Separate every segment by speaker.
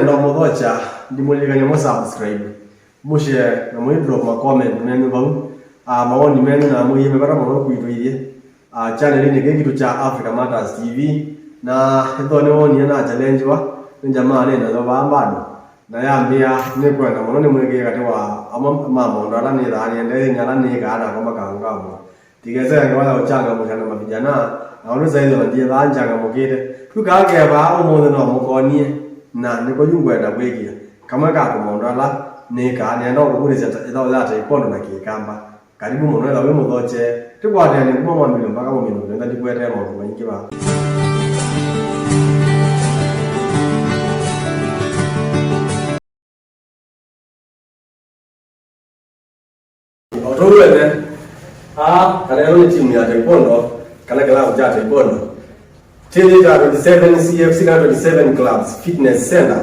Speaker 1: no modocha ndimuliganya mo subscribe mushare na mu drop ma comment menu bau maoni menu na mu yeme bara mo kuitwirie channel ni kitu cha Africa Matters TV na ndone woni na challenge wa jamaa nenda zo bambado na yambia ne kwenda muno ni mwege kati wa mama ndala ni dhani ndele nyala ni kana kwamba kaangamo tigeze ngwala uchanga mujana mabijana aoneza hizo ndiye banja ngamukire tukage ba umuntu no mukonie na niko yungwenda bwegia kama kako mondala ni kana ndo kuburiza ndo lata ipondo na kikamba karibu muno la wemo doche tukwate ni kuma mwamilo mpaka mwamilo nenda dikwete mo maingi ba Otorwene kana ni timu ya taekwondo kana klabu ya taekwondo TDA 27 CFC 27 clubs fitness center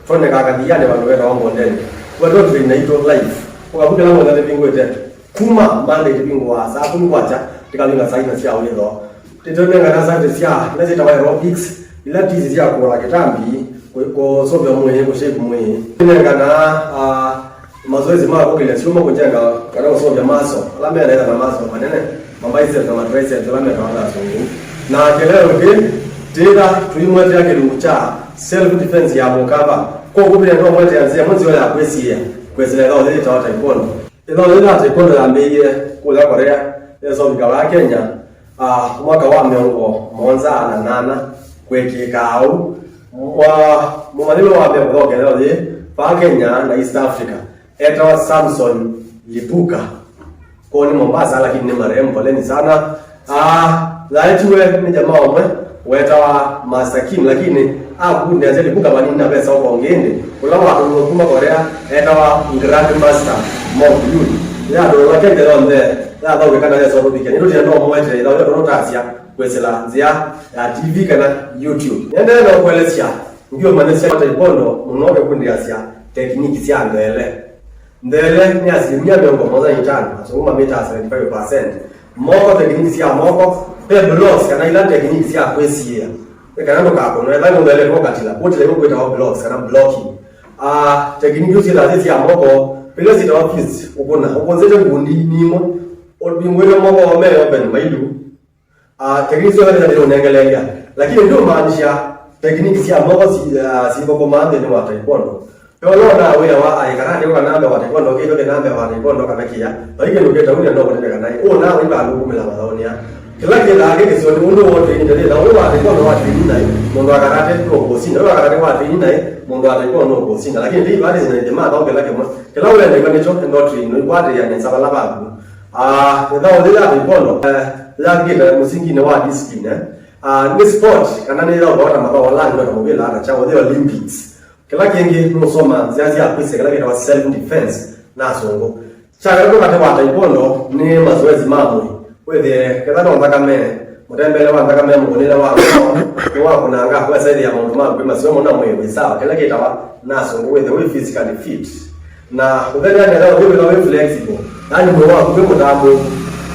Speaker 1: tone kakadiane bantu weta wango ndeni wadoto inaitwa live ukabuka lango ngale bingo tete kuma mbande bingo asa kumkwacha tikalinga saina sia ulizo tetone ngana sante sia lezi tawa aerobics ila tizi ya kwa kitambi ko sobya mwe ko shape mwe ngana mazoezi mako kile sio mko jenga kana usobya maso alama anaenda na maso manene mambaise kama triceps alama kaona sungu na keleo ke tena tulimwete yake lucha self defense ya mokaba kwa kubira ndo mwete anzia mwanzo ya kwesia kwesela leo ile tawata ikono ile ile hata ikono ya mbeye kula Korea yeso bikawa Kenya mwaka wa miongo monza na nana kweke kau mwanilo wa bebo leo ile pa Kenya na East Africa eta Samson Lipuka kwa ni Mombasa lakini ni marehemu poleni sana laitwe ni jamaa omwe weta wa Master Kim lakini kundi azeli buka banini na pesa huko ngende kulawa kuma Korea eta wa Grand Master Mob Yuli ya ndo wakende londe ya ndo kana ya sababu bikani ndo ndo mwete ndo ndo tasia kwesela nzia ya TV kana YouTube nende ndo kuelezea ndio manesia taekwondo mnobe kundi asia tekniki sia ndele ni asilimia miongo moja itano asoma meta 75% moko tekniki sia moko pe blocks kana ila tekniki sia kwesia kana ndo kako no ela ndo ile kwa katila wote leo kweta blocks kana blocking tekniki sia sia moko pele sita office ukona ukonzeje ngundi nimo olbingwele moko ome open mailu tekniki sia ndio nengelenga lakini ndio maanisha tekniki sia moko si boko mande ni watu ikondo Yolona wewe wa aikarani kwa namba wa taekwondo kido ke namba wa taekwondo kana kia baige ndo keta uni ndo kutenda kana na wiba ndugu mela maonia kila kila ake sio ni ndo wote ni ndio wa taekwondo wa training mundo wa karate ko bosina wa karate wa training mundo wa taekwondo ko bosina lakini ndi baadhi zina jamaa au kila kema kila ule ndio ni chote ndo training kwa hata ya nisa bala babu ndio ndio taekwondo la kile msingi ni wa discipline ni sport kana ni ndio bora mabao la ndio mobile ana chao the Olympics kila kingi musoma ziazi ya kwise kila kitu wa self defense na songo chaka ndo kata wa taekwondo ni mazoezi mamwe wewe kila ndo mpaka mene mtembele wa mpaka mene mgonela wa kwa kuna anga kwa zaidi ya mambo mamwe kwa sio mwana mwewe sawa kila kitu wa na songo wewe physically fit na udhani ya leo wewe flexible yani mwe wako kwa mtambo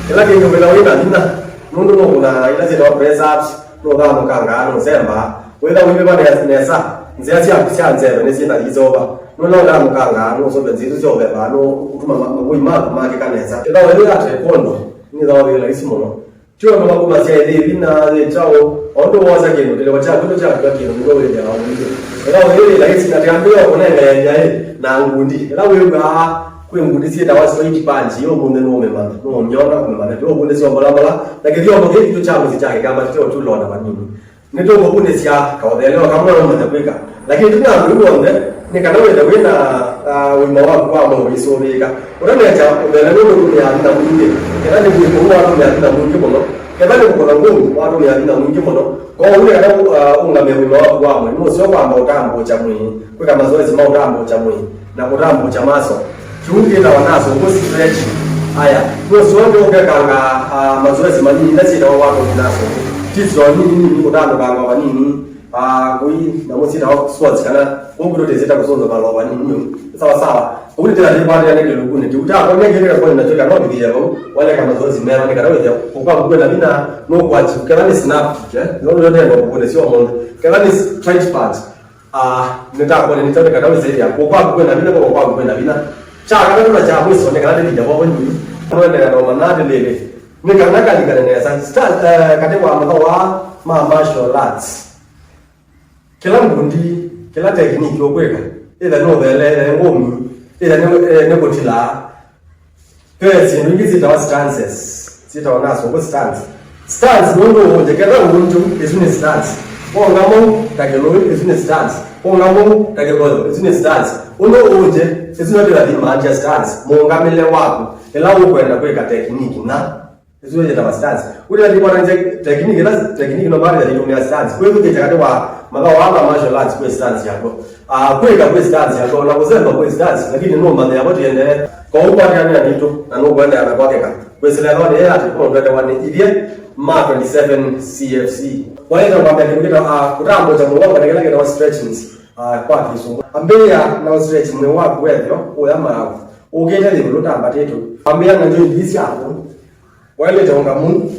Speaker 1: kila kingi wewe nina mundu no kuna ila zile press ups ndo kama kanga no semba wewe bana yasinesa nziyazi yakusiyanzebe nesina izoba nolona mukanga noso benzizo zobe bano utuma makuyimaka make kaneza ela wele ate kondo nizawela isimono tyo mama kuma siyaide bina letawo ondo waza keno tele wacha kuto cha kino ngowele ya awundi ela wele la isina tambia konenga yajaye na ngundi ela wele ga kwengundi sieta wasoiti panji yo munde no mema no nyona kuma na yo bunde sio balabala lakini yo mge kitu cha muziki chake kama tyo tu lona banini nito ngobune sia kawadelewa kama ndo mtakweka lakini tunaambiwa ni kana wewe wena wima wako kwa mambo isobeka unameacha ubele ndio ya nda mwingi kana ni kuwa watu ya nda mwingi bono kana ni kuwa ngumu watu ya nda mwingi bono kwa ule kana unga wima wako kwa mwe sio kwamba utambo cha mwingi kwa kama mazoezi ma utambo cha mwingi na utambo cha maso kiungi na wanaso ngo stretch haya kwa sio ndio kanga mazoezi manini na sio watu naso tizo nini utambo kanga wa nini kui na mo sina sports kana nguru de zeta kusondo baloba ni sawa sawa uli tena ni baada ya nini luguni kiuta kwa nini kile kwa ninatoka no bidii yao wale kama zoezi mema ni kana wewe kwa kwenda bina no kwa kana ni snap ndio ndio ndio kwa sio mondo kana ni straight part nitaka kwa nitoka kana wewe zaidi kwa kwenda bina kwa kwenda bina cha kana tuna cha mwisho ni kana ni jambo ni kwenda na manade lele ni kana kali kana ni start katika wa martial arts kila mbundi kila tekniki okweka ila no vele ngomu ila ne kotila pesi ndingi zita stances zita onaso ko stance ndo nje kala umuntu isune stance ngamo takelo isune stance ngamo takelo isune stance uno uje isune tela di manja stance mongamele wako ela ukwenda kweka tekniki na isune tela stance ule ndi kwa nje tekniki no bali ya stance kwa hivyo kitakati wa magawa martial arts kwa stance yako kweka kwa stance yako na kuzemba kwa stance lakini no madhe yako tiende kwa upande ya nito na no kwenda na kwake ka kwa sile ndio yeye atakuwa kwenda wani idie ma 27 CFC kwa hiyo kwamba kidogo kutambo cha mungu kwa kile kile stretchings kwa kisungu ambia na stretch ni wako wewe oyama ugete ni lutamba tetu ambia na ndio ndisi hapo wale tonga mungu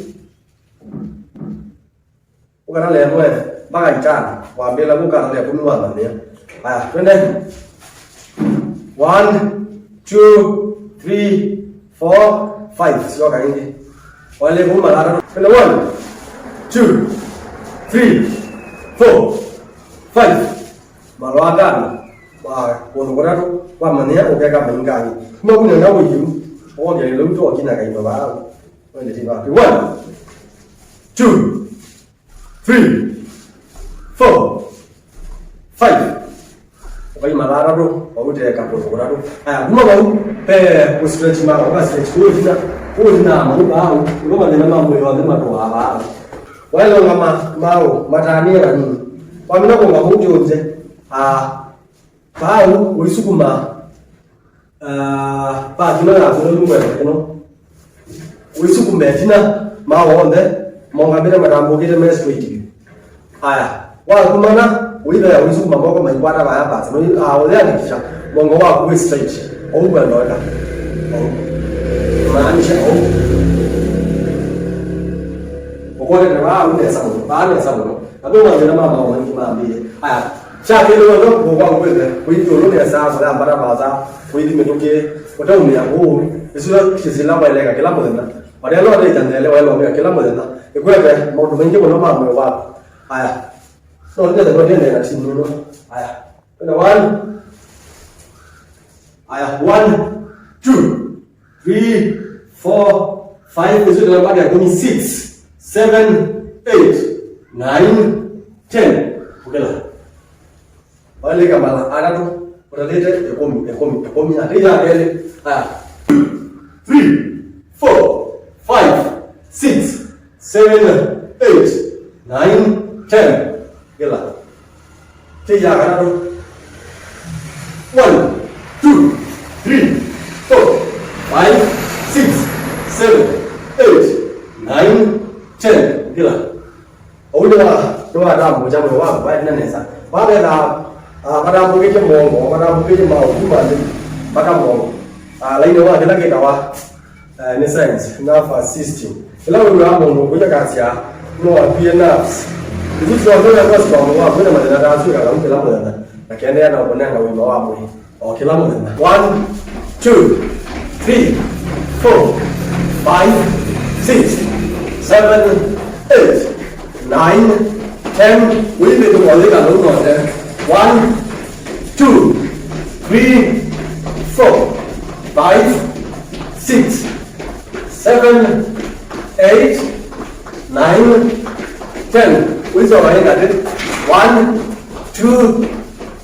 Speaker 1: ukana leo mpaka itano waambia buka na kunua bania haya twende 1 2 3 4 5 sio kaingi wale buma la twende 1 2 3 4 5 malwatano wa kuongorato kwa mania ukeka mingani kama kuna na wewe oge ile mtu akina kaimba bao wende tiba 1 2 3 4 5 Okai malara do, waute kaporo do. Kuma bau pe stretch ma ka stretch ko dina maruba au, ngoma dina mambo yo adema to aba. Wale ngama mao matani na nini. Kwa mina ko ngamo jonze. Pau uisukuma pa dina na dina lungwe no. Uisukume dina mao onde monga bile madambo kile mesweet. Aya, wa kumana uile ya wizu mamoko maikwata ba hapa sema ole alikisha mongo wako we straight au bwana ndoka maanisha au okole na wao ndio sababu baada sababu ndio wale mama wao wanimwambie haya chake leo ndio kwa kwenda kuito leo ya saa za mbara baza kuidi metoke utaumia huu sio kizila wale kila mmoja wale leo ndio tandele wale kila mmoja ikwete mambo mengi kwa mama wao haya so ndio ndio na timu ndio haya kwenda 1 haya 1 2 3 4 5 hizo ndio nambari ya 6 7 8 9 10 ukela wale kama anatu utaleta 10 atia ile haya 3 4 5 6 7 8 9 10 Gila. Tiga kan tu. 1 2 3 4 5 6 7 8 9 10 Gila. Udah doa dalam macam doa baik nene sa. Baik dah pada mungkin je mongo, pada mungkin je mau cuma ni pada mongo. Lain doa kita kita wah ni science, nerve system. Kalau doa mongo kita kasih no nerves. Itu soalnya apa sebab apa kita mana ada asyik kalau kita mana nak kena nak benar nak win bawa apa ni? Oh kita mana? 1 2 3 4 5 6 7 8 9 10 Win itu boleh kalau tu ada 1 2 3 4 5 6 7 8 9 10 What's your name? 1 2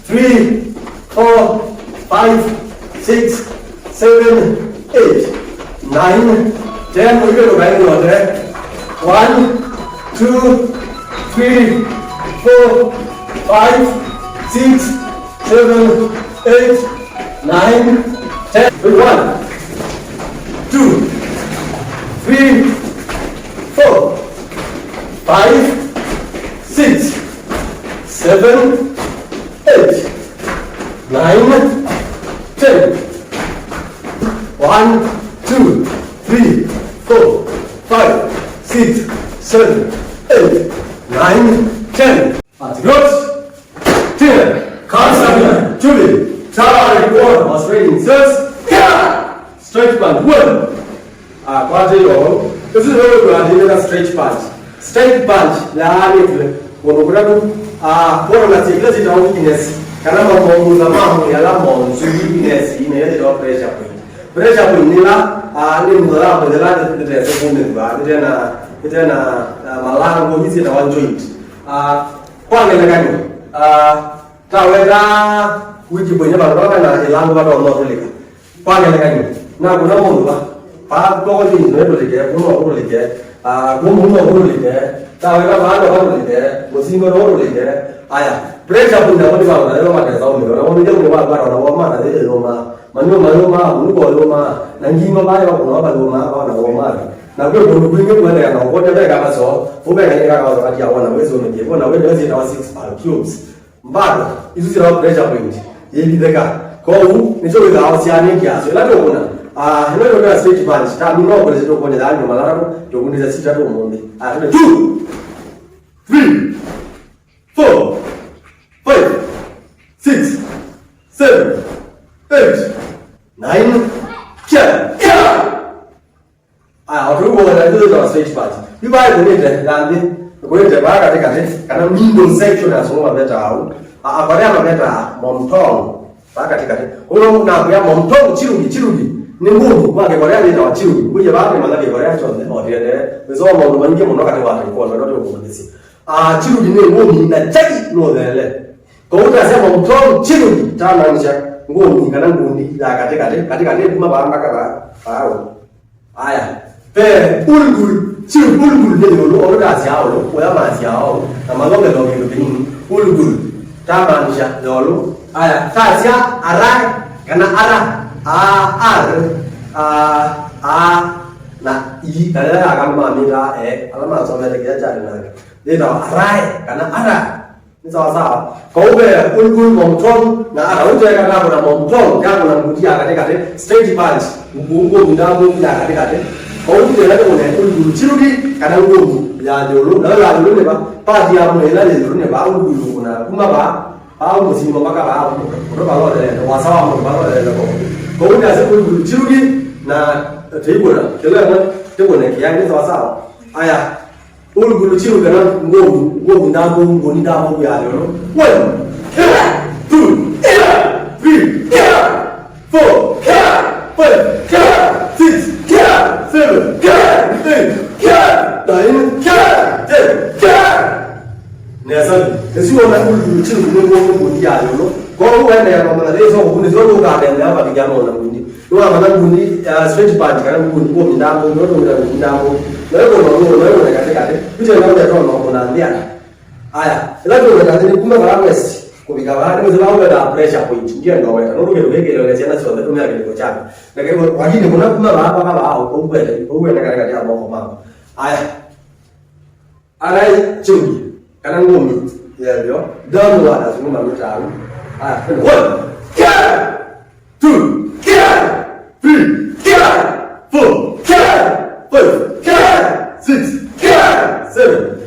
Speaker 1: 3 4 5 6 7 8 9 10 We're going to bang on there 1 2 3 4 5 6 7 8 9 10 1 2 3 4 5 6 7, 8, 9, 10. 1, 2, 3, 4, 5, 6, 7, 8, 9, 10. Good. 10. Constant. Julie. Try 1. Australian says. Stretch punch. 1. Qua đây đó. Cái thứ hai là đi ra stretch punch. Stretch punch là đi từ một lúc đó. Bora na chỉ là chỉ đâu fitness. Karena mau muzama ya la mau sugi fitness ini ya đó pressure point. Pressure point ni lah. Ni mula berjalan dari sekunde ba. Dia na malang ko hizi na one joint. Kwa ngene gani? Taweza wiki bonya ba ba na ilango ba ndo roleka. Kwa ngene gani? Na kuna mundu ba. Pa ko ni ndo roleka, kuno roleka. Kuno roleka. Taweza ba ndo roleka. Musingo roleka. Aya, pressure point na ba ba na ma ka sawo ni. Na mo ni ko ba ba na wa ma na de Roma. Manoma muko Roma. Na ngima ba ya ko ba Roma ba na Roma. Na kwa ndo kwingi kwa na ko ta ka ba so. Fu be ka ka ka ya wana wezo ni. Wana we ndo zina 6 cubes. Mbado hizo zina pressure point. Yeli deka. Ko u ni so ga osiani kya so la to kuna. Hino ndo stretch punch. Ta mi no ko le to ko ne da ni mala ko to kuni za sita to monde. 2 3 4 5 6 7 8 9 10. Aku buat lagi tu dah stretch punch. Di bawah ni deh, nanti kau ni coba kata karena middle section dah semua macam tahu. Apa dia macam montong, kata. Kalau nak dia montong cirugi. Ni mulu, mak kau dia ni dah cirugi. Kau jawab ni malah kau dia contoh. Oh dia. Besok mau mana dia mau nak kata wahai kau nak kata apa sih? Cirugi ni mulu nak cari no deh. Kau dah saya montong cirugi, jangan macam ngoni kadang ngoni ya kata ni cuma barang kakak tahu. Ulgul dia dulu orang dah siapa orang masih siapa. Nama lo kalau kita ini ulgul, taman siapa dulu. Kasih arah, karena arah nah i kalau agama mami lah alamak sampai kita cari lagi. Dia tahu arah, karena arah. Ini salah. Kau ulgul montong, nah arah itu yang kata montong, jangan orang budi kata straight punch, buku bunda kata. Kau tu dia tu ni, ulgul cirugi, kadang ulgul, ya dulu, dah dulu ni pak dia mulai dulu ni ulgul guna, kuma musim apa orang bawa ada, wasawa bawa ada kau ni asal ulgul cirugi, na tipu na, kalau tipu ni kian ni wasawa, ulgul cirugi kadang ngom ni dah ya dulu, 1 2 3 4 5 6 7, 8, 9, 10. Ni asal, esok orang dulu cium ni dia dulu. Kau orang yang mana dia esok bunuh dulu ada yang apa dia mau orang bunuh. Dua mana bunuh stretch punch kan bunuh minda bunuh lalu orang kata. Bisa orang dia orang mau dia. Lalu orang kata ni kuma bagus. Kau bicara ni mesti lawan ada pressure point. Dia nak orang orang kita jangan soal tu ni kita cakap. Nak wajib ni mana apa kau buat nak dia mau apa. Cium. Karena ngumi, ya dia, dah luar dah semua malu tahu. 1, 2, 3, 4, 5, 6, 7,